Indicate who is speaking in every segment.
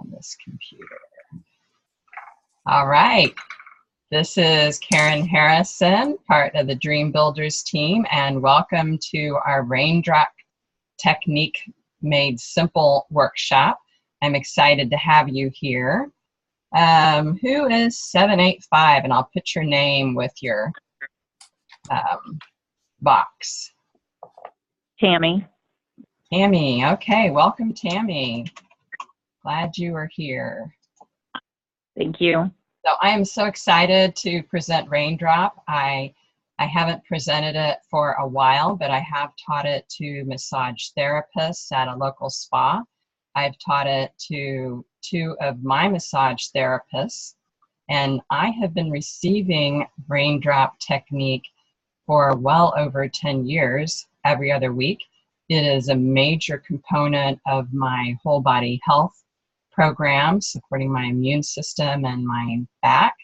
Speaker 1: on this computer. All right. This is Karen Harrison, part of the Dream Builders team, and welcome to our Raindrop Technique Made Simple workshop. I'm excited to have you here. Who is 785? And I'll put your name with your box.
Speaker 2: Tammy.
Speaker 1: Tammy, okay, welcome Tammy. Glad you are here.
Speaker 2: Thank you.
Speaker 1: So I am so excited to present Raindrop. I haven't presented it for a while, but I have taught it to massage therapists at a local spa. I've taught it to 2 of my massage therapists, and I have been receiving Raindrop Technique for well over 10 years, every other week. It is a major component of my whole body health program, supporting my immune system and my back.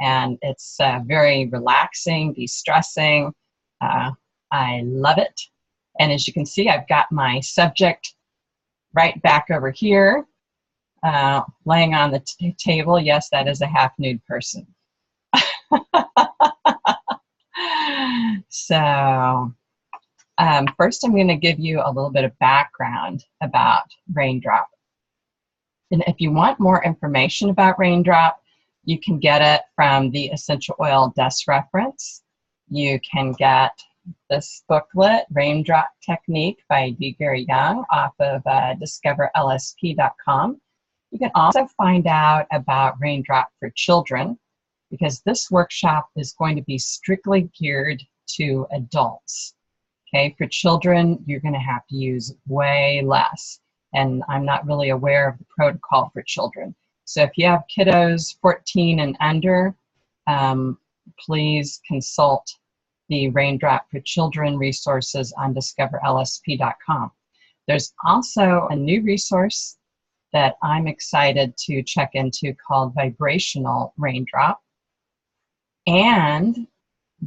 Speaker 1: And it's very relaxing, de-stressing. I love it. And as you can see, I've got my subject right back over here, laying on the table. Yes, that is a half-nude person. So first I'm going to give you a little bit of background about Raindrop. And if you want more information about Raindrop, you can get it from the Essential Oil Ed.S reference. You can get this booklet, Raindrop Technique by D. Gary Young, off of discoverlsp.com. You can also find out about Raindrop for children, because this workshop is going to be strictly geared to adults. Okay, for children, you're going to have to use way less. And I'm not really aware of the protocol for children. So if you have kiddos 14 and under, please consult the Raindrop for Children resources on discoverlsp.com. There's also a new resource that I'm excited to check into called Vibrational Raindrop. And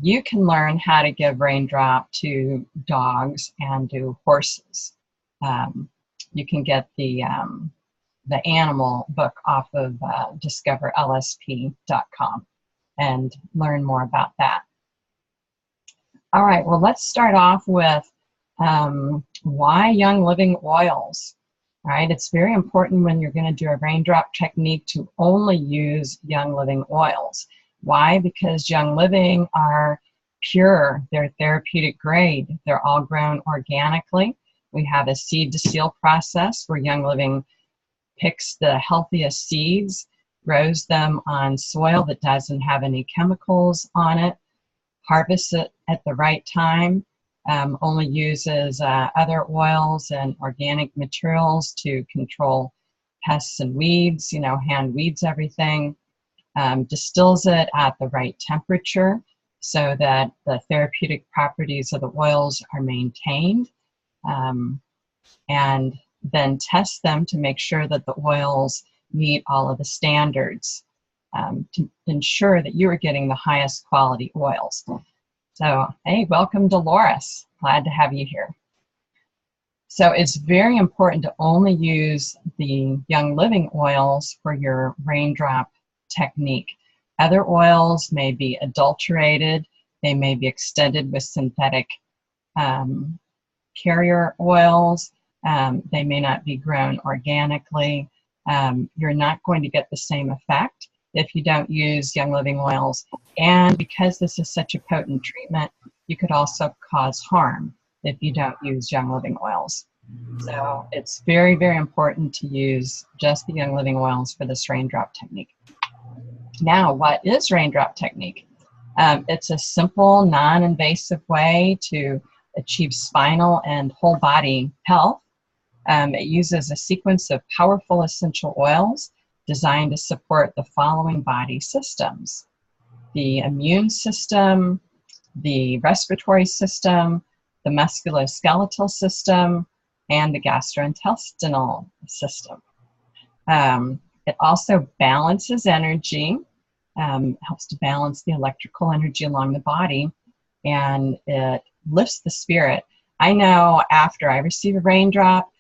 Speaker 1: you can learn how to give Raindrop to dogs and to horses. You can get the animal book off of discoverlsp.com and learn more about that. All right, well, let's start off with why Young Living oils. All right, it's very important when you're going to do a Raindrop technique to only use Young Living oils. Why? Because Young Living are pure, they're therapeutic grade, they're all grown organically. We have a seed to seal process where Young Living picks the healthiest seeds, grows them on soil that doesn't have any chemicals on it, harvests it at the right time, only uses other oils and organic materials to control pests and weeds, hand weeds everything, distills it at the right temperature so that the therapeutic properties of the oils are maintained. And then test them to make sure that the oils meet all of the standards to ensure that you are getting the highest quality oils. So, hey, welcome Dolores. Glad to have you here. So it's very important to only use the Young Living oils for your Raindrop technique. Other oils may be adulterated. They may be extended with synthetic carrier oils. They may not be grown organically. You're not going to get the same effect if you don't use Young Living oils. And because this is such a potent treatment, you could also cause harm if you don't use Young Living oils. So it's very, very important to use just the Young Living oils for this Raindrop technique. Now, what is Raindrop technique? It's a simple, non-invasive way to achieve spinal and whole body health. It uses a sequence of powerful essential oils designed to support the following body systems: the immune system, the respiratory system, the musculoskeletal system, and the gastrointestinal system. It also balances energy, helps to balance the electrical energy along the body, and it lifts the spirit. I know after I receive a Raindrop,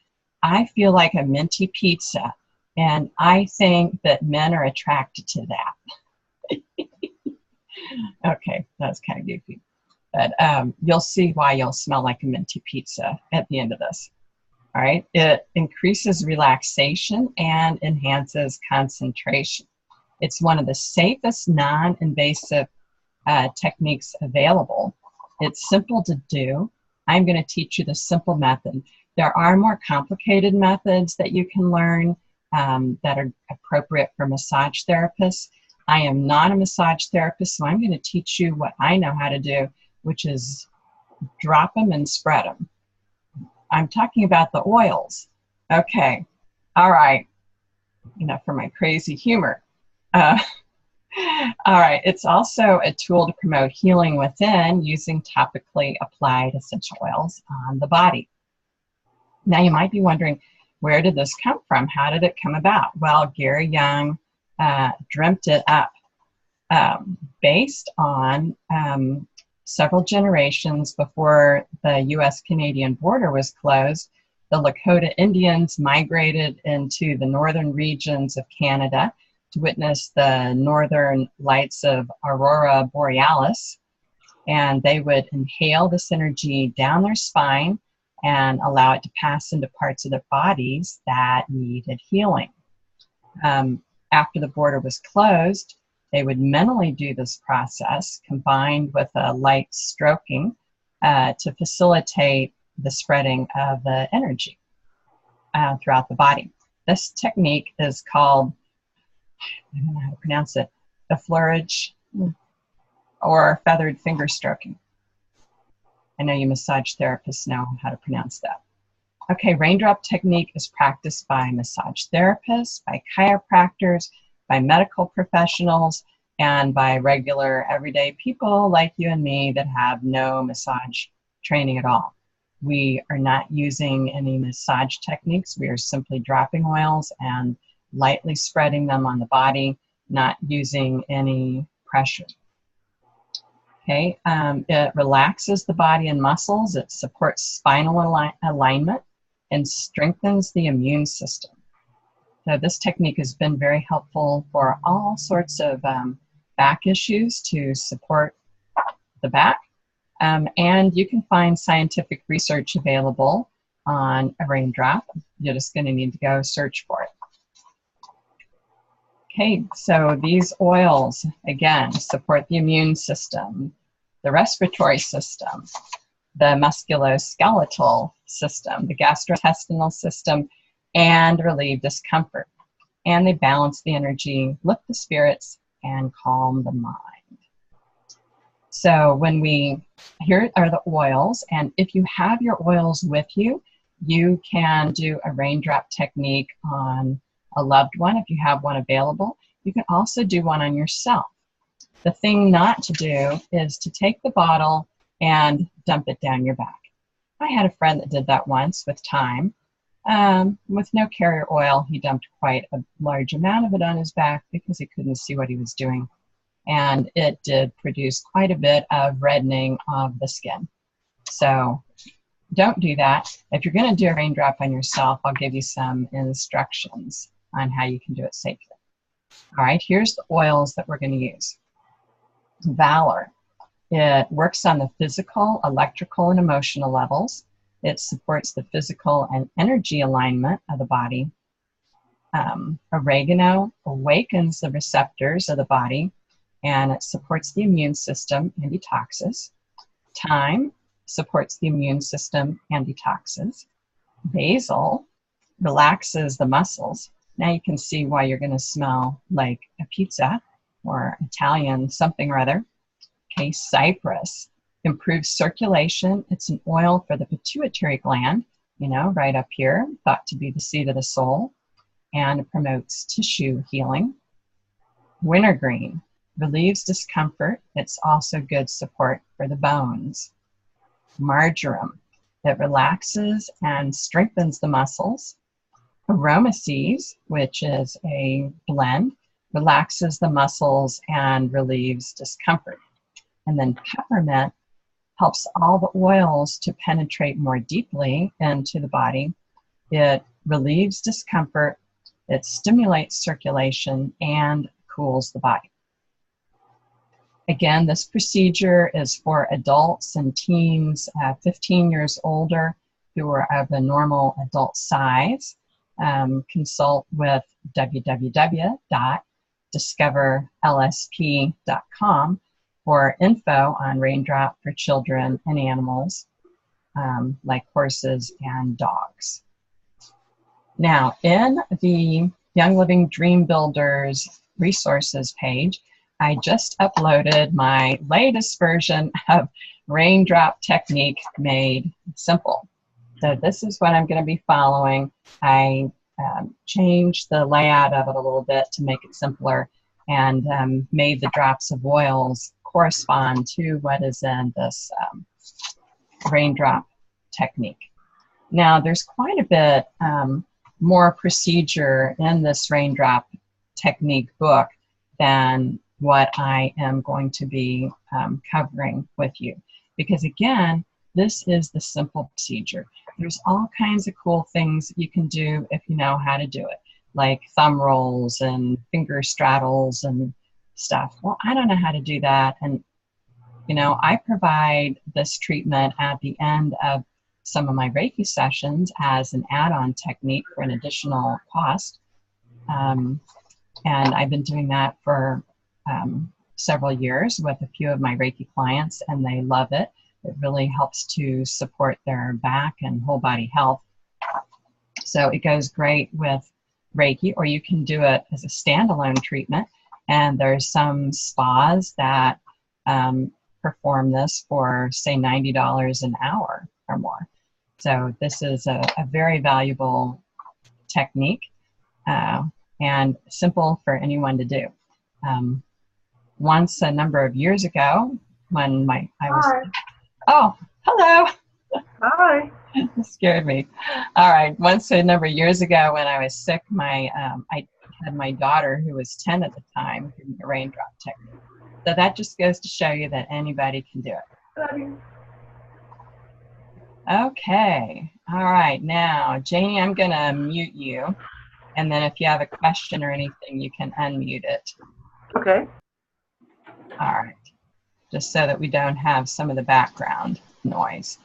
Speaker 1: I feel like a minty pizza. And I think that men are attracted to that. Okay, that's kind of goofy. But you'll see why you'll smell like a minty pizza at the end of this. All right, it increases relaxation and enhances concentration. It's one of the safest non-invasive techniques available. It's simple to do. I'm going to teach you the simple method. There are more complicated methods that you can learn that are appropriate for massage therapists. I am not a massage therapist, so I'm going to teach you what I know how to do, which is drop them and spread them. I'm talking about the oils. Okay, all right, enough for my crazy humor. All right, it's also a tool to promote healing within using topically applied essential oils on the body. Now you might be wondering, where did this come from? How did it come about? Well, Gary Young dreamt it up based on several generations before the U.S.-Canadian border was closed. The Lakota Indians migrated into the northern regions of Canada to witness the northern lights of Aurora Borealis, and they would inhale this energy down their spine and allow it to pass into parts of their bodies that needed healing. After the border was closed, they would mentally do this process combined with a light stroking to facilitate the spreading of the energy throughout the body. This technique is called, I don't know how to pronounce it, effleurage or feathered finger stroking. I know you massage therapists know how to pronounce that. Okay, raindrop technique is practiced by massage therapists, by chiropractors, by medical professionals, and by regular everyday people like you and me that have no massage training at all. We are not using any massage techniques. We are simply dropping oils and lightly spreading them on the body, not using any pressure. Okay, it relaxes the body and muscles. It supports spinal alignment and strengthens the immune system. So this technique has been very helpful for all sorts of back issues to support the back. And you can find scientific research available on a raindrop. You're just going to need to go search for it. Okay, so these oils, again, support the immune system, the respiratory system, the musculoskeletal system, the gastrointestinal system, and relieve discomfort. And they balance the energy, lift the spirits, and calm the mind. So here are the oils, and if you have your oils with you, you can do a raindrop technique on a loved one if you have one available. You can also do one on yourself. The thing not to do is to take the bottle and dump it down your back. I had a friend that did that once with thyme. With no carrier oil, he dumped quite a large amount of it on his back because he couldn't see what he was doing. And it did produce quite a bit of reddening of the skin. So don't do that. If you're going to do a raindrop on yourself, I'll give you some instructions on how you can do it safely. All right, here's the oils that we're going to use. Valor. It works on the physical, electrical, and emotional levels. It supports the physical and energy alignment of the body. Oregano awakens the receptors of the body, and it supports the immune system and detoxes. Thyme supports the immune system and detoxes. Basil relaxes the muscles. Now you can see why you're going to smell like a pizza or Italian something or other. Okay, cypress improves circulation. It's an oil for the pituitary gland, you know, right up here, thought to be the seat of the soul, and it promotes tissue healing. Wintergreen relieves discomfort. It's also good support for the bones. Marjoram, it relaxes and strengthens the muscles. Aromacees, which is a blend, relaxes the muscles and relieves discomfort. And then peppermint helps all the oils to penetrate more deeply into the body. It relieves discomfort It stimulates circulation and cools the body. Again, this procedure is for adults and teens 15 years older who are of a normal adult size. Consult with www.discoverlsp.com for info on Raindrop for children and animals, like horses and dogs. Now, in the Young Living Dream Builders resources page, I just uploaded my latest version of Raindrop Technique made simple. So this is what I'm going to be following. I changed the layout of it a little bit to make it simpler, and made the drops of oils correspond to what is in this Raindrop Technique. Now, there's quite a bit more procedure in this Raindrop Technique book than what I am going to be covering with you. Because again, this is the simple procedure. There's all kinds of cool things you can do if you know how to do it, like thumb rolls and finger straddles and stuff. Well, I don't know how to do that. And, you know, I provide this treatment at the end of some of my Reiki sessions as an add-on technique for an additional cost. And I've been doing that for several years with a few of my Reiki clients, and they love it. It really helps to support their back and whole body health. So it goes great with Reiki, or you can do it as a standalone treatment. And there's some spas that perform this for, say, $90 an hour or more. So this is a very valuable technique and simple for anyone to do. Once a number of years ago, when I was...
Speaker 3: Hi.
Speaker 1: Oh, hello.
Speaker 3: Hi.
Speaker 1: That scared me. All right. Once a number of years ago when I was sick, I had my daughter, who was 10 at the time, doing the Raindrop Technique. So that just goes to show you that anybody can do it.
Speaker 3: Love you.
Speaker 1: Okay. All right. Now, Janie, I'm going to mute you. And then if you have a question or anything, you can unmute it.
Speaker 3: Okay.
Speaker 1: All right. Just so that we don't have some of the background noise.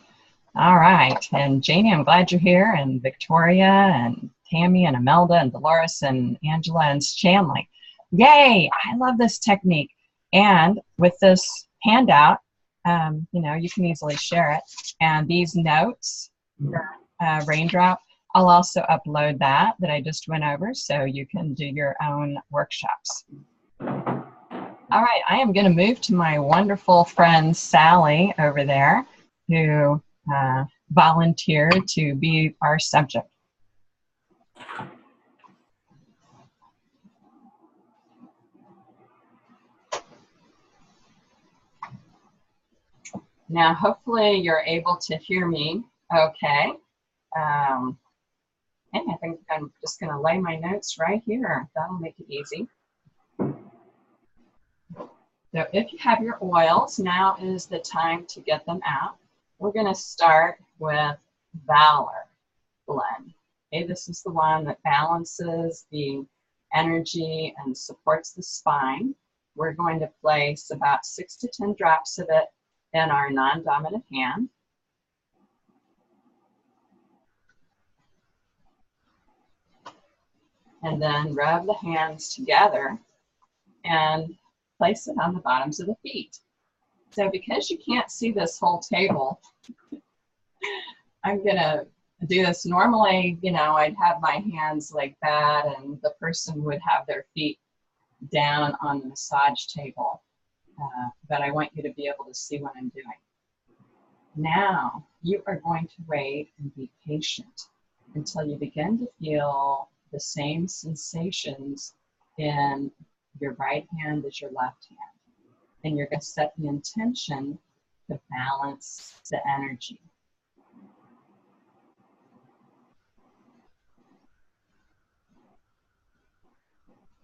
Speaker 1: All right. And Janie, I'm glad you're here. And Victoria and Tammy and Imelda and Dolores and Angela and Shanley. Yay! I love this technique. And with this handout, you know, you can easily share it. And these notes, Raindrop, I'll also upload that I just went over, so you can do your own workshops. All right, I am going to move to my wonderful friend Sally over there, who volunteered to be our subject. Now, hopefully you're able to hear me okay. And I think I'm just going to lay my notes right here. That'll make it easy. So if you have your oils, now is the time to get them out. We're going to start with Valor Blend. Okay, this is the one that balances the energy and supports the spine. We're going to place about 6 to 10 drops of it in our non-dominant hand. And then rub the hands together and place it on the bottoms of the feet. So because you can't see this whole table, I'm gonna do this. Normally, you know, I'd have my hands like that and the person would have their feet down on the massage table. But I want you to be able to see what I'm doing. Now, you are going to wait and be patient until you begin to feel the same sensations in your right hand as your left hand. And you're going to set the intention to balance the energy.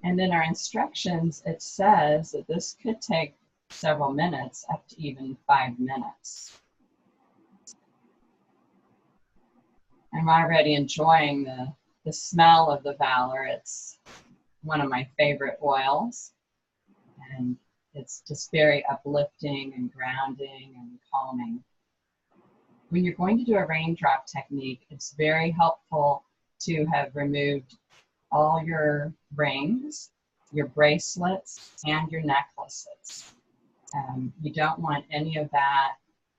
Speaker 1: And in our instructions, it says that this could take several minutes, up to even 5 minutes. I'm already enjoying the the smell of the Valor. It's one of my favorite oils, and it's just very uplifting and grounding and calming. When you're going to do a raindrop technique, it's very helpful to have removed all your rings, your bracelets, and your necklaces. You don't want any of that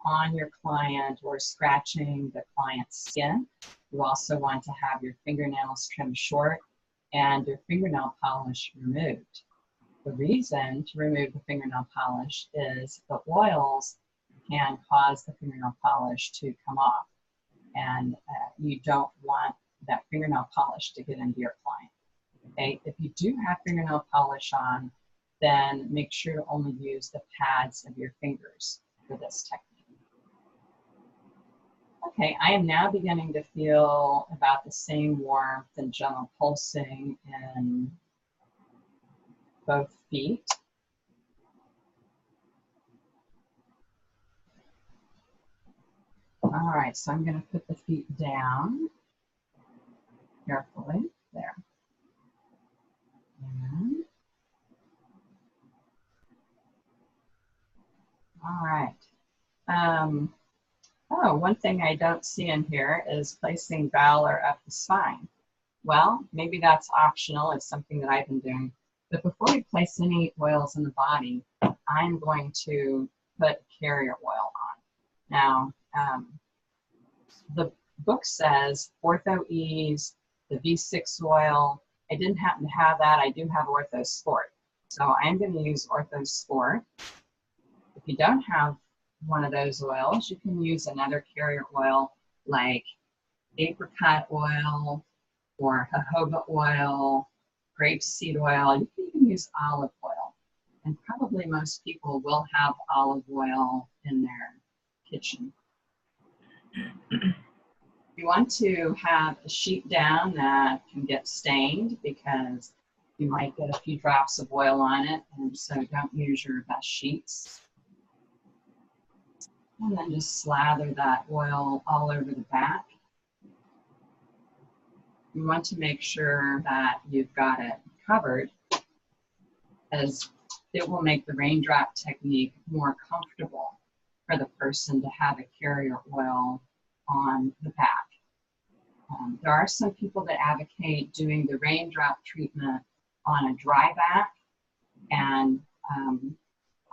Speaker 1: on your client or scratching the client's skin. You also want to have your fingernails trimmed short and your fingernail polish removed. The reason to remove the fingernail polish is the oils can cause the fingernail polish to come off, and you don't want that fingernail polish to get into your client. Okay, if you do have fingernail polish on, then make sure to only use the pads of your fingers for this technique. Okay, I am now beginning to feel about the same warmth and gentle pulsing in both feet. All right, so I'm going to put the feet down carefully. There. And, all right. Oh, one thing I don't see in here is placing Valor up the spine. Well, maybe that's optional. It's something that I've been doing. But before we place any oils in the body, I'm going to put carrier oil on. Now, the book says Ortho-Ease, the V6 oil. I didn't happen to have that. I do have Ortho Sport. So I'm going to use Ortho Sport. If you don't have one of those oils, you can use another carrier oil like apricot oil or jojoba oil, grapeseed oil. You can even use olive oil. And probably most people will have olive oil in their kitchen. You want to have a sheet down that can get stained because you might get a few drops of oil on it, and so don't use your best sheets. And then just slather that oil all over the back. You want to make sure that you've got it covered, as it will make the raindrop technique more comfortable for the person to have a carrier oil on the back. There are some people that advocate doing the raindrop treatment on a dry back, and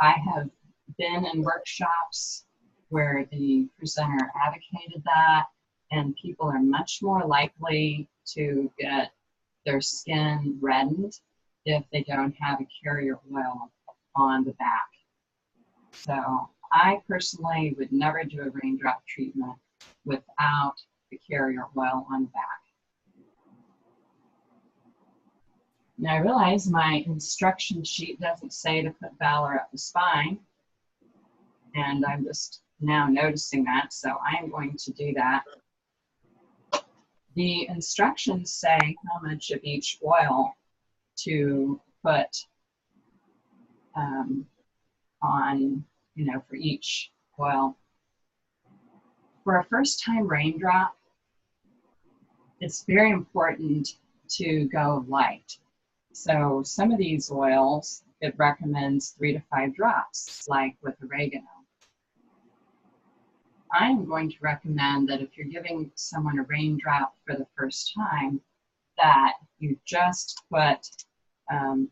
Speaker 1: I have been in workshops where the presenter advocated that, and people are much more likely to get their skin reddened if they don't have a carrier oil on the back. So I personally would never do a raindrop treatment without the carrier oil on the back. Now I realize my instruction sheet doesn't say to put Valor up the spine, and I'm just now noticing that, so I am going to do that. The instructions say how much of each oil to put on, for each oil. For a first-time raindrop, it's very important to go light. So some of these oils, it recommends 3 to 5 drops, like with oregano. I'm going to recommend that if you're giving someone a raindrop for the first time, that you just put 2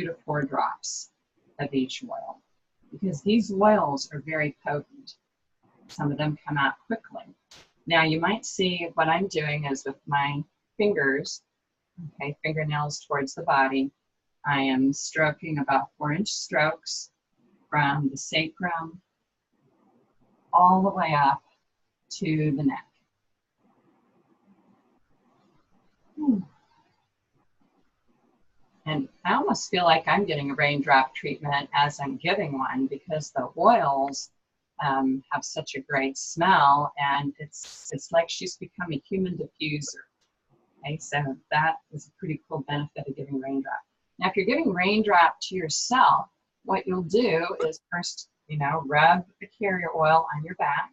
Speaker 1: to 4 drops of each oil, because these oils are very potent. Some of them come out quickly. Now you might see what I'm doing is with my fingers, okay, fingernails towards the body, I am stroking about 4-inch strokes from the sacrum all the way up to the neck. And I almost feel like I'm getting a raindrop treatment as I'm giving one, because the oils have such a great smell, and it's like she's become a human diffuser. Okay, so that is a pretty cool benefit of giving raindrop. Now, if you're giving raindrop to yourself, what you'll do is first, rub the carrier oil on your back,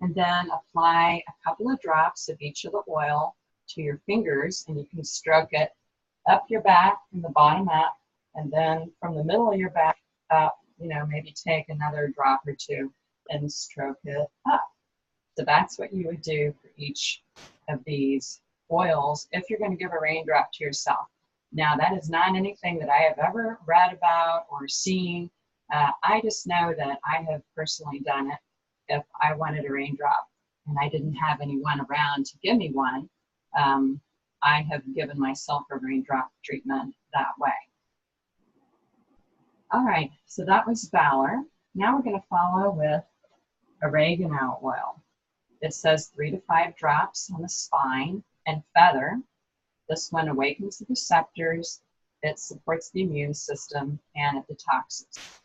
Speaker 1: and then apply a couple of drops of each of the oil to your fingers, and you can stroke it up your back from the bottom up, and then from the middle of your back up, maybe take another drop or two and stroke it up. So that's what you would do for each of these oils if you're going to give a raindrop to yourself. Now, that is not anything that I have ever read about or seen. I just know that I have personally done it if I wanted a raindrop and I didn't have anyone around to give me one. I have given myself a raindrop treatment that way. All right, so that was Valor. Now we're going to follow with oregano oil. It says 3 to 5 drops on the spine and feather. This one awakens the receptors, it supports the immune system, and it detoxes.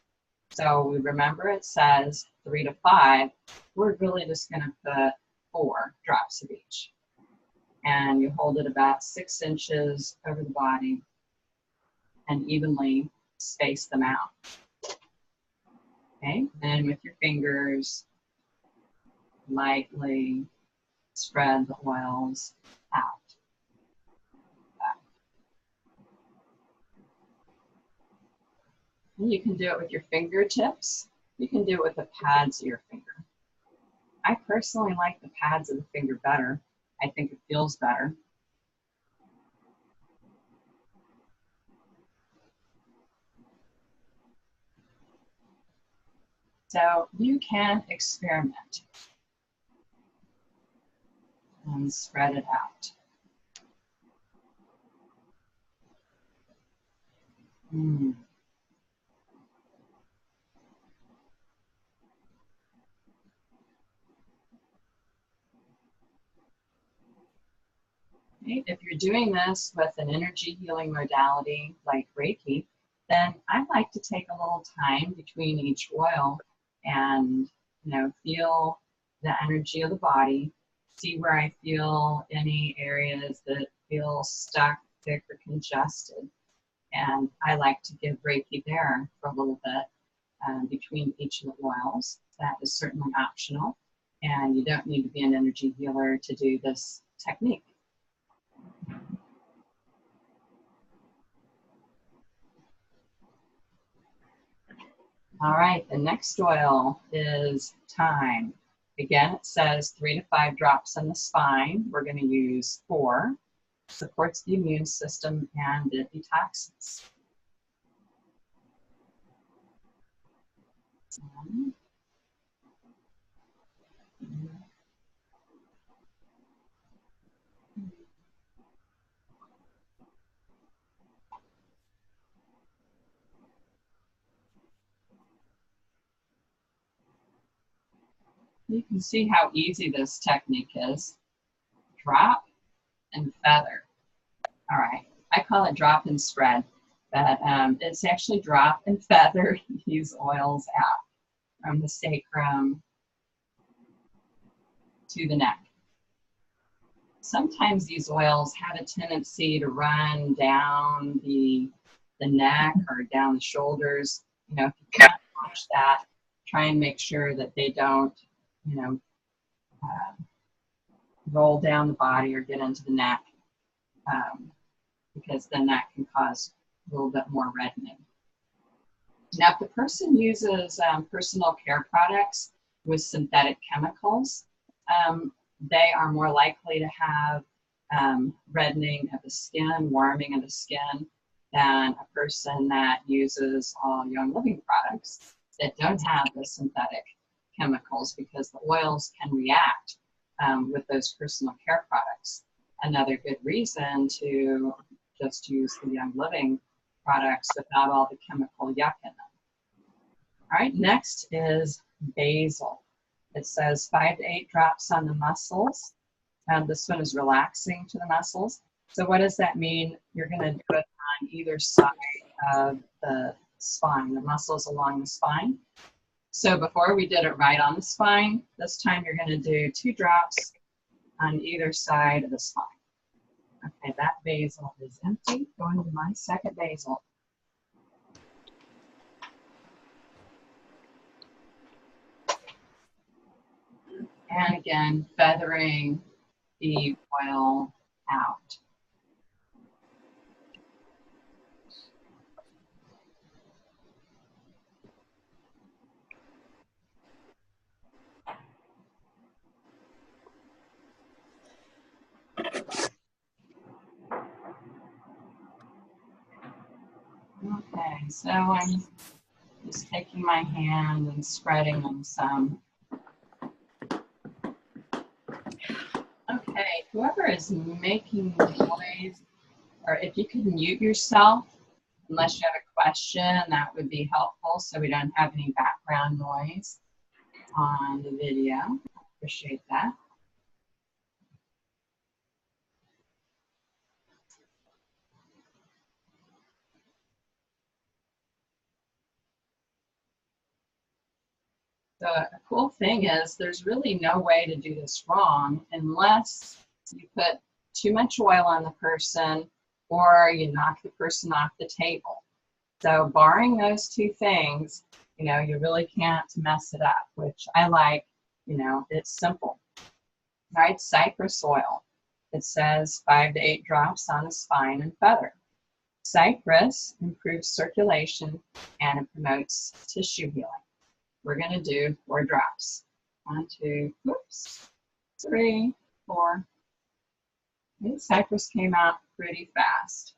Speaker 1: So we remember it says 3 to 5. We're really just going to put 4 drops of each. And you hold it about 6 inches over the body and evenly space them out. Okay, then with your fingers, lightly spread the oils out. And you can do it with your fingertips. You can do it with the pads of your finger. I personally like the pads of the finger better. I think it feels better. So you can experiment and spread it out. Okay. If you're doing this with an energy healing modality like Reiki, then I like to take a little time between each oil and feel the energy of the body, see where I feel any areas that feel stuck, thick, or congested. And I like to give Reiki there for a little bit between each of the oils. That is certainly optional, and you don't need to be an energy healer to do this technique. All right, the next oil is thyme. Again, it says 3 to 5 drops on the spine. We're going to use 4. Supports the immune system and it detoxes. You can see how easy this technique is. Drop and feather. All right, I call it drop and spread, but it's actually drop and feather these oils out from the sacrum to the neck. Sometimes these oils have a tendency to run down the neck or down the shoulders. If you can't watch that, try and make sure that they don't, roll down the body or get into the neck, because then that can cause a little bit more reddening. Now, if the person uses personal care products with synthetic chemicals, they are more likely to have reddening of the skin, warming of the skin, than a person that uses all Young Living products that don't have the synthetic chemicals, because the oils can react with those personal care products. Another good reason to just use the Young Living products without all the chemical yuck in them. All right, next is basil. It says 5 to 8 drops on the muscles. This one is relaxing to the muscles. So what does that mean? You're going to do it on either side of the spine, the muscles along the spine. So before we did it right on the spine, this time you're going to do 2 drops on either side of the spine. Okay, that basil is empty. Going to my second basil. And again, feathering the oil out. Okay, so I'm just taking my hand and spreading them some. Okay, whoever is making noise, or if you could mute yourself, unless you have a question, that would be helpful so we don't have any background noise on the video. Appreciate that. The cool thing is there's really no way to do this wrong unless you put too much oil on the person or you knock the person off the table. So barring those two things, you know, you really can't mess it up, which I like. You know, it's simple. Right? Cypress oil. It says 5 to 8 drops on the spine and feather. Cypress improves circulation and it promotes tissue healing. We're going to do 4 drops. 1, 2, oops, 3, 4. I think Cypress came out pretty fast.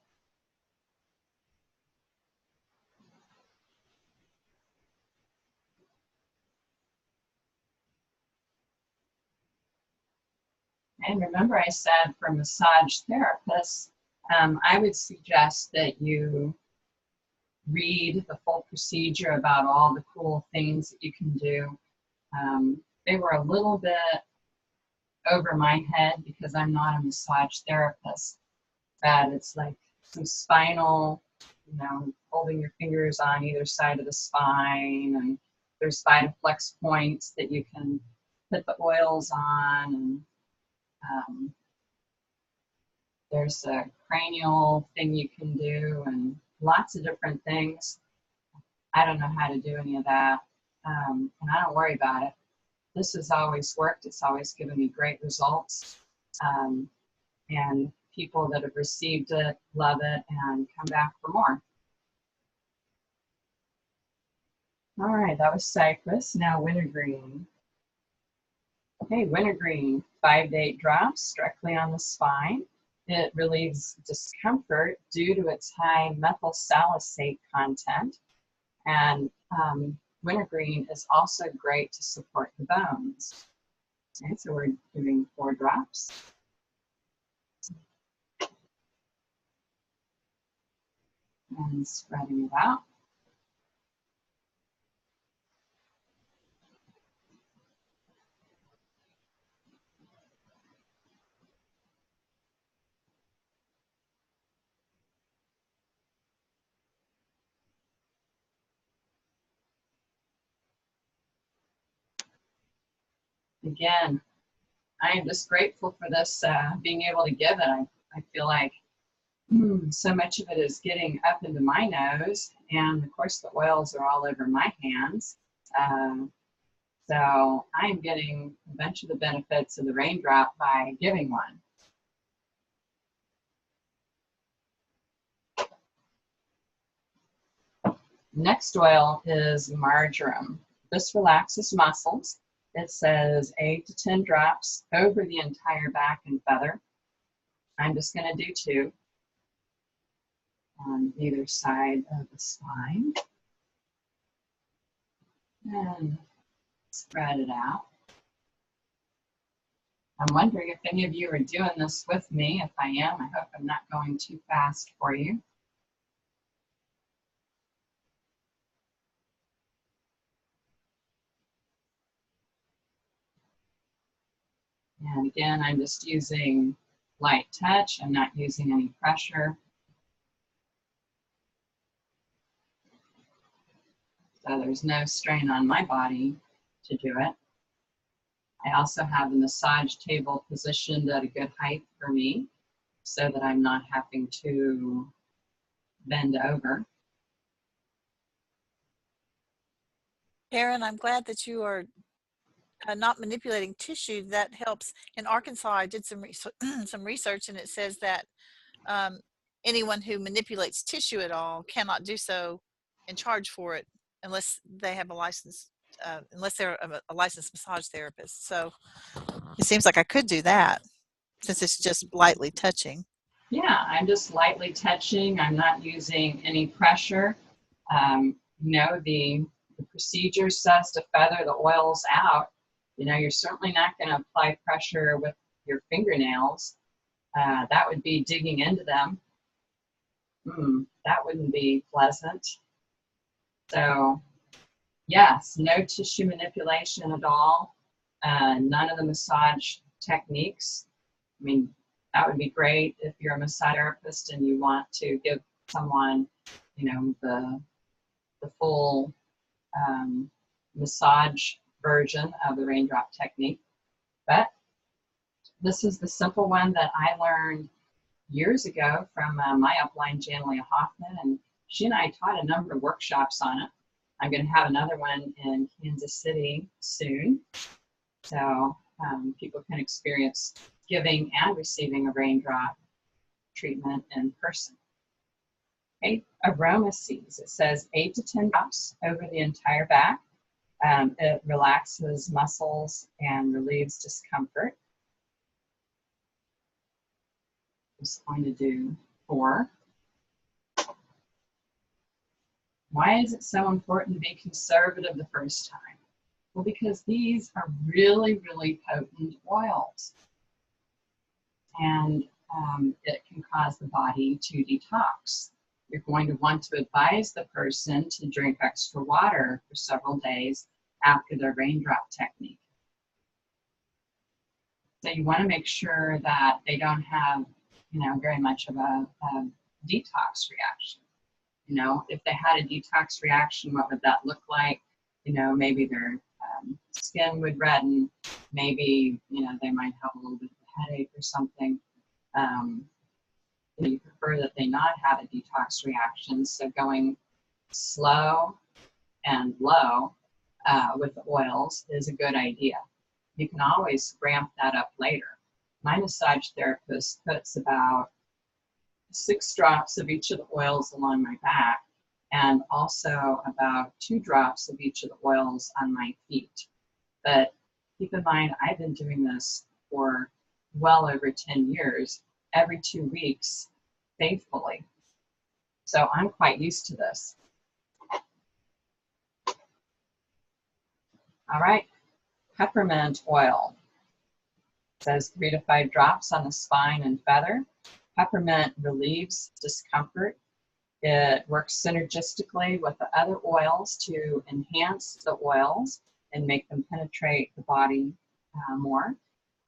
Speaker 1: And remember I said for massage therapists, I would suggest that you read the full procedure about all the cool things that you can do. They were a little bit over my head because I'm not a massage therapist, but it's like some spinal, you know, holding your fingers on either side of the spine, and there's Vitaflex points that you can put the oils on, and there's a cranial thing you can do, and lots of different things. I don't know how to do any of that, and I don't worry about it. This has always worked. It's always given me great results, and people that have received it love it and come back for more. All right, that was cypress. Now wintergreen. Okay, wintergreen, 5 to 8 drops directly on the spine. It relieves discomfort due to its high methyl salicylate content. And wintergreen is also great to support the bones. Okay, so we're doing 4 drops. And spreading it out. Again, I am just grateful for this, being able to give it. I feel like so much of it is getting up into my nose, and of course the oils are all over my hands. So I'm getting a bunch of the benefits of the raindrop by giving one. Next oil is marjoram. This relaxes muscles. It says 8 to 10 drops over the entire back and feather. I'm just going to do 2 on either side of the spine. And spread it out. I'm wondering if any of you are doing this with me. If I am, I hope I'm not going too fast for you. And again, I'm just using light touch. I'm not using any pressure. So there's no strain on my body to do it. I also have the massage table positioned at a good height for me so that I'm not having to bend over.
Speaker 4: Karen, I'm glad that you are not manipulating tissue, that helps. In Arkansas, I did some some research, and it says that anyone who manipulates tissue at all cannot do so and charge for it unless they have a license, unless they're a licensed massage therapist. So it seems like I could do that since it's just lightly touching.
Speaker 1: Yeah, I'm just lightly touching. I'm not using any pressure. The procedure says to feather the oils out. You're certainly not going to apply pressure with your fingernails. That would be digging into them. That wouldn't be pleasant. So, yes, no tissue manipulation at all. None of the massage techniques. I mean, that would be great if you're a massage therapist and you want to give someone, the full massage version of the Raindrop Technique. But this is the simple one that I learned years ago from my upline, Janalia Hoffman, and she and I taught a number of workshops on it. I'm going to have another one in Kansas City soon, so people can experience giving and receiving a raindrop treatment in person. Okay, aroma seeds. It says 8 to 10 drops over the entire back. It relaxes muscles and relieves discomfort. I'm just going to do 4. Why is it so important to be conservative the first time? Well, because these are really, really potent oils. And it can cause the body to detox. You're going to want to advise the person to drink extra water for several days after their raindrop technique. So you want to make sure that they don't have, very much of a detox reaction. If they had a detox reaction, what would that look like? Maybe their skin would redden. Maybe, they might have a little bit of a headache or something. You prefer that they not have a detox reaction, so going slow and low with the oils is a good idea. You can always ramp that up later. My massage therapist puts about 6 drops of each of the oils along my back and also about 2 drops of each of the oils on my feet. But keep in mind, I've been doing this for well over 10 years, every 2 weeks, faithfully. So I'm quite used to this. All right, peppermint oil. It says 3 to 5 drops on the spine and feather. Peppermint relieves discomfort. It works synergistically with the other oils to enhance the oils and make them penetrate the body more.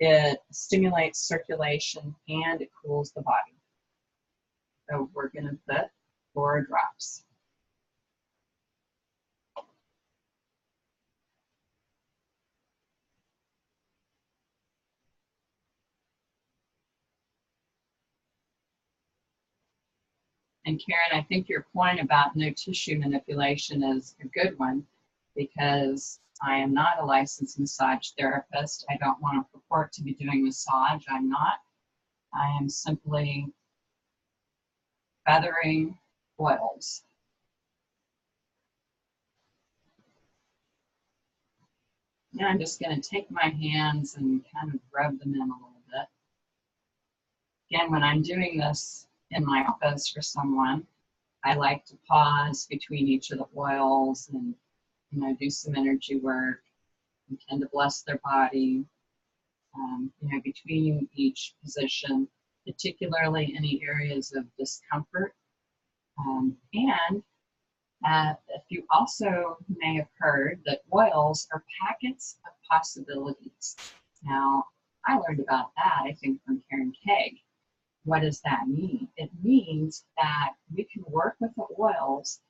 Speaker 1: It stimulates circulation and it cools the body. So we're going to put 4 drops. And Karen, I think your point about no tissue manipulation is a good one, because I am not a licensed massage therapist. I don't want to purport to be doing massage. I'm not. I am simply feathering oils. Now I'm just going to take my hands and kind of rub them in a little bit. Again, when I'm doing this in my office for someone, I like to pause between each of the oils and do some energy work and tend to bless their body, between each position, particularly any areas of discomfort. If you also may have heard that oils are packets of possibilities. Now, I learned about that, I think, from Karen Kegg. What does that mean? It means that we can work with the oils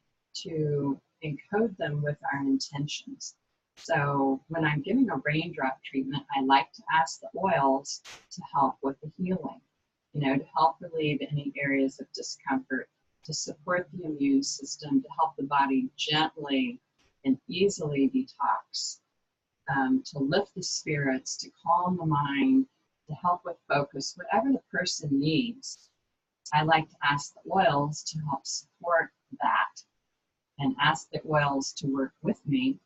Speaker 1: to encode them with our intentions. So when I'm giving a raindrop treatment, I like to ask the oils to help with the healing, to help relieve any areas of discomfort, to support the immune system, to help the body gently and easily detox. to lift the spirits, to calm the mind, to help with focus, whatever the person needs. I like to ask the oils to help support that and ask the oils to work with me.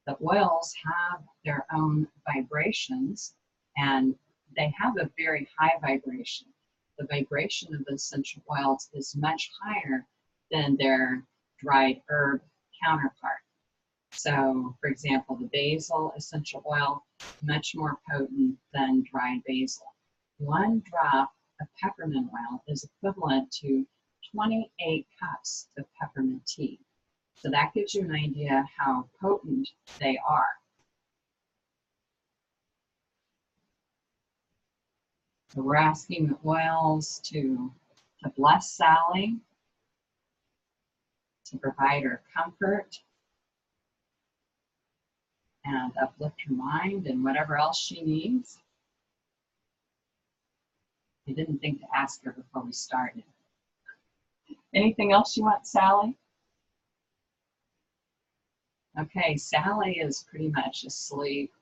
Speaker 1: The oils have their own vibrations, and they have a very high vibration. The vibration of the essential oils is much higher than their dried herb counterpart. So, for example, the basil essential oil, much more potent than dried basil. 1 drop of peppermint oil is equivalent to 28 cups of peppermint tea. So that gives you an idea how potent they are. So we're asking the oils to bless Sally, to provide her comfort, and uplift her mind and whatever else she needs. I didn't think to ask her before we started. Anything else you want, Sally? Okay, Sally is pretty much asleep.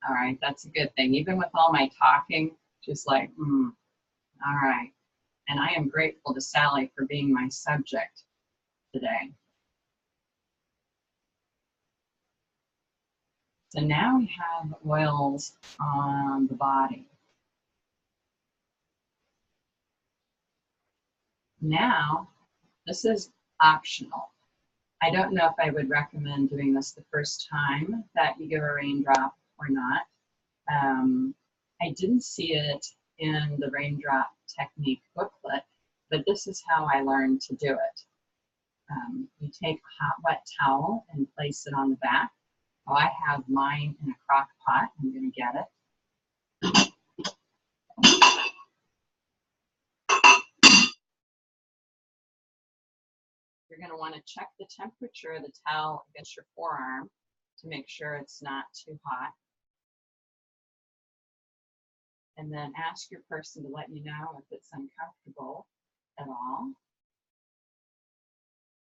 Speaker 1: All right, that's a good thing. Even with all my talking, just like, all right. And I am grateful to Sally for being my subject today. So now we have oils on the body. Now, this is optional. I don't know if I would recommend doing this the first time that you give a raindrop or not. I didn't see it in the Raindrop Technique booklet, but this is how I learned to do it. You take a hot, wet towel and place it on the back. Oh, I have mine in a crock pot. I'm going to get it. You're going to want to check the temperature of the towel against your forearm to make sure it's not too hot. And then ask your person to let you know if it's uncomfortable at all.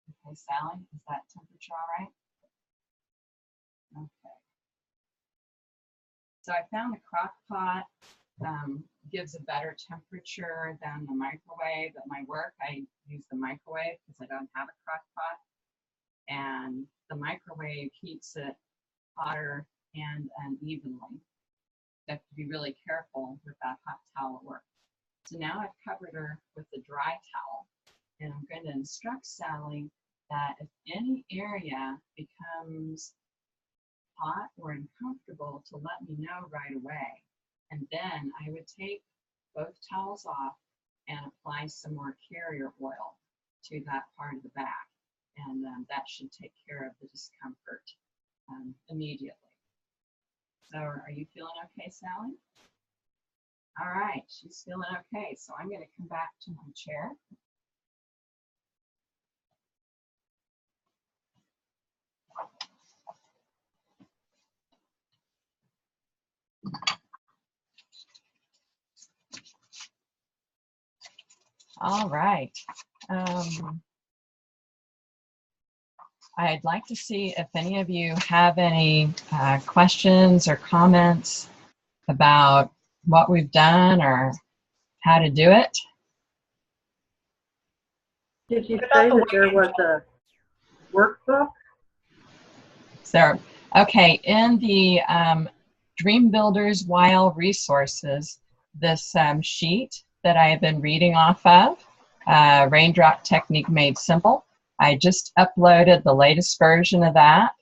Speaker 1: Okay, Sally, is that temperature all right? Okay. So I found the crock pot gives a better temperature than the microwave. At my work, I use the microwave because I don't have a crock pot. And the microwave heats it hotter and unevenly. You have to be really careful with that hot towel at work. So now I've covered her with a dry towel, and I'm going to instruct Sally that if any area becomes hot or uncomfortable, to let me know right away. And then I would take both towels off and apply some more carrier oil to that part of the back. And that should take care of the discomfort immediately. So are you feeling okay, Sally? All right, she's feeling okay. So I'm going to come back to my chair. All right. I'd like to see if any of you have any questions or comments about what we've done or how to do it.
Speaker 3: Did you say that there was a workbook?
Speaker 1: So, okay, in the Dream Builders Wild Resources, this sheet that I have been reading off of, Raindrop Technique Made Simple, I just uploaded the latest version of that,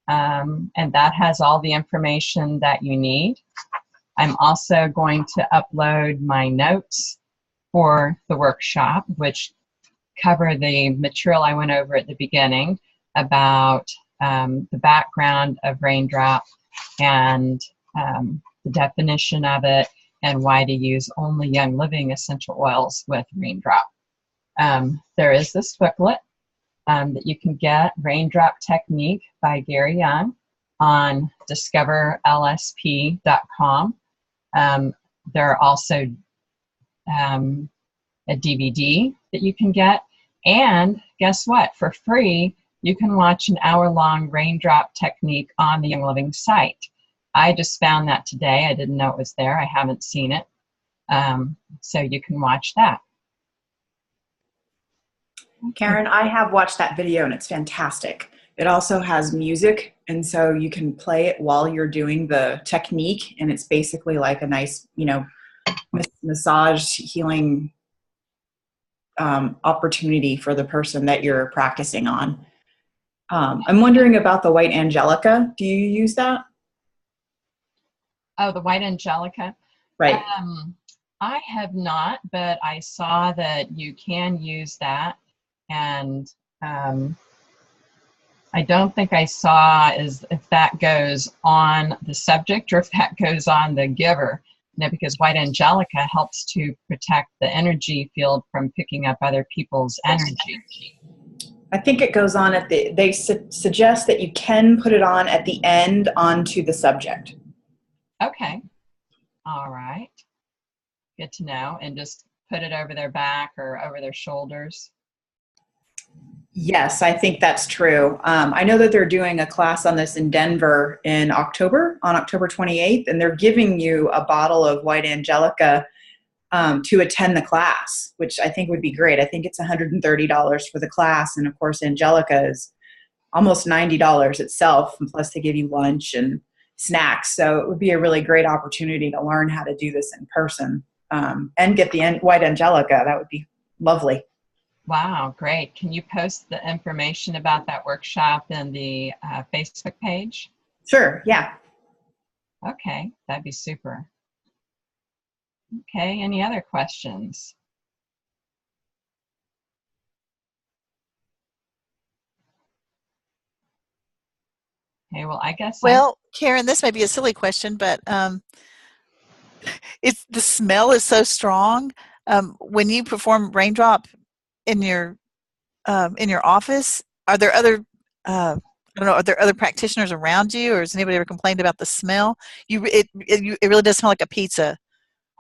Speaker 1: and that has all the information that you need. I'm also going to upload my notes for the workshop, which cover the material I went over at the beginning about the background of Raindrop and the definition of it and why to use only Young Living essential oils with Raindrop. There is this booklet that you can get, Raindrop Technique by Gary Young, on discoverlsp.com. There are also a DVD that you can get, and guess what? For free, you can watch an hour-long Raindrop Technique on the Young Living site. I just found that today. I didn't know it was there. I haven't seen it. So you can watch that.
Speaker 5: Karen, I have watched that video and it's fantastic. It also has music, and so you can play it while you're doing the technique, and it's basically like a nice, you know, massage healing opportunity for the person that you're practicing on. I'm wondering about the white angelica. Do you use that?
Speaker 1: Oh, the white angelica?
Speaker 5: Right.
Speaker 1: I have not, but I saw that you can use that. And I don't think I saw is if that goes on the subject or if that goes on the giver. You know, because white angelica helps to protect the energy field from picking up other people's energy.
Speaker 5: I think it goes on at the, they suggest that you can put it on at the end onto the subject.
Speaker 1: Okay. All right. Good to know. And just put it over their back or over their shoulders.
Speaker 5: Yes, I think that's true. I know that they're doing a class on this in Denver in October, on October 28th, and they're giving you a bottle of white angelica to attend the class, which I think would be great. I think it's $130 for the class. And of course, angelica is almost $90 itself. And plus they give you lunch and snacks. So it would be a really great opportunity to learn how to do this in person and get the white angelica. That would be lovely.
Speaker 1: Wow, great. Can you post the information about that workshop in the Facebook page?
Speaker 5: Sure, yeah.
Speaker 1: Okay, that'd be super. Okay, any other questions? Okay, well, I guess.
Speaker 4: Well, Karen, this may be a silly question, but it's the smell is so strong. When you perform Raindrop in your office, are there other I don't know, are there other practitioners around you, or has anybody ever complained about the smell? It really does smell like a pizza.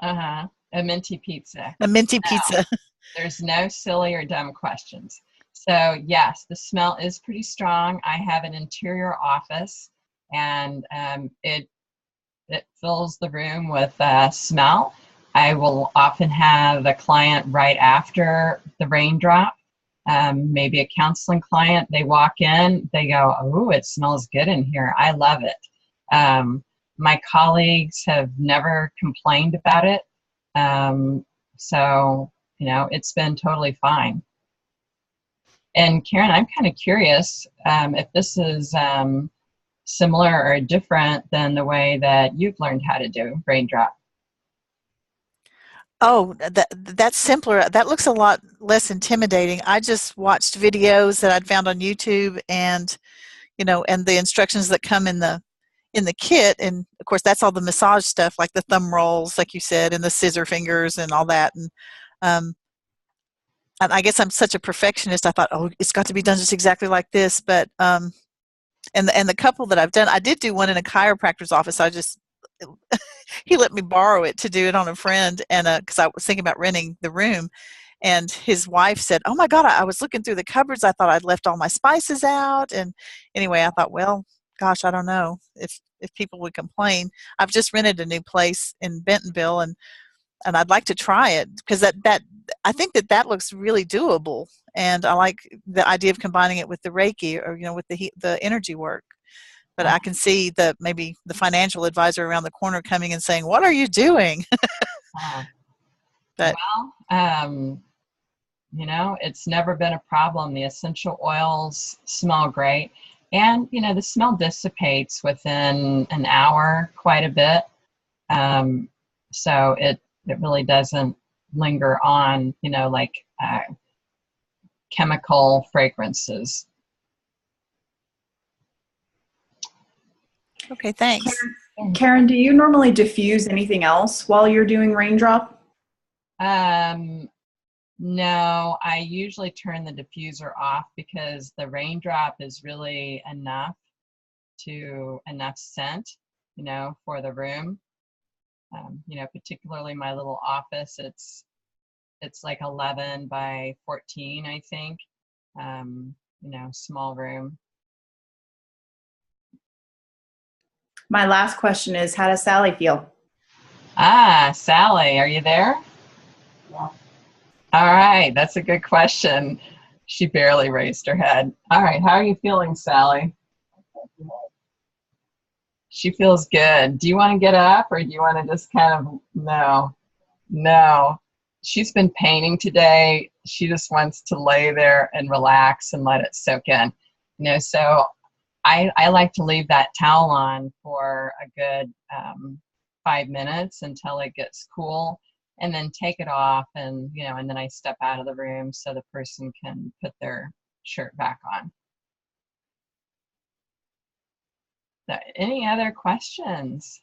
Speaker 1: A minty pizza.
Speaker 4: A minty pizza.
Speaker 1: There's no silly or dumb questions. So yes, the smell is pretty strong. I have an interior office, and it fills the room with smell. I will often have a client right after the Raindrop, maybe a counseling client. They walk in, they go, "Oh, it smells good in here. I love it." My colleagues have never complained about it. So, you know, it's been totally fine. And Karen, I'm kind of curious if this is similar or different than the way that you've learned how to do Raindrop.
Speaker 4: Oh, that's simpler. That looks a lot less intimidating. I just watched videos that I'd found on YouTube, and and the instructions that come in the kit, and of course that's all the massage stuff, like the thumb rolls, like you said, and the scissor fingers and all that. And I guess I'm such a perfectionist. I thought, oh, it's got to be done just exactly like this. But and the couple that I've done, I did do one in a chiropractor's office. He let me borrow it to do it on a friend, and because I was thinking about renting the room, and his wife said, "Oh my God, I was looking through the cupboards. I thought I'd left all my spices out." And anyway, I thought, well, gosh, I don't know if people would complain. I've just rented a new place in Bentonville, and I'd like to try it because that I think that looks really doable, and I like the idea of combining it with the Reiki, or with the energy work. But I can see that maybe the financial advisor around the corner coming and saying, "What are you doing?" But
Speaker 1: well, it's never been a problem. The essential oils smell great, and the smell dissipates within an hour quite a bit. So it really doesn't linger on, like chemical fragrances.
Speaker 4: Okay, thanks.
Speaker 5: Karen, do you normally diffuse anything else while you're doing Raindrop?
Speaker 1: No, I usually turn the diffuser off because the Raindrop is really enough scent, for the room. Particularly my little office, it's like 11 by 14, I think, small room.
Speaker 5: my last question is, how does Sally feel?
Speaker 1: Ah, Sally, are you there?
Speaker 3: Yeah.
Speaker 1: All right, that's a good question. She barely raised her head. All right, how are you feeling, Sally? She feels good. Do you want to get up, or do you want to just kind of, no, no. She's been painting today. She just wants to lay there and relax and let it soak in. So I like to leave that towel on for a good 5 minutes until it gets cool, and then take it off, and and then I step out of the room so the person can put their shirt back on. So, any other questions?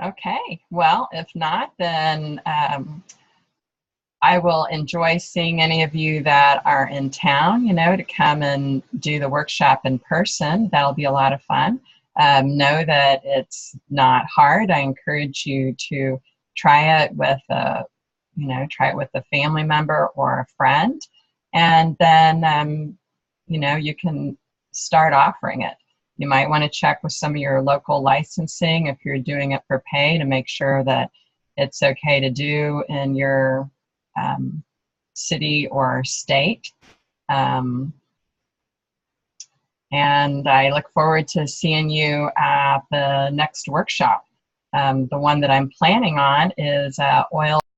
Speaker 1: Okay, well, if not, then I will enjoy seeing any of you that are in town, to come and do the workshop in person. That'll be a lot of fun. Know that it's not hard. I encourage you to try it with a family member or a friend, and then you can start offering it. You might want to check with some of your local licensing if you're doing it for pay, to make sure that it's okay to do in your city or state. And I look forward to seeing you at the next workshop. The one that I'm planning on is oil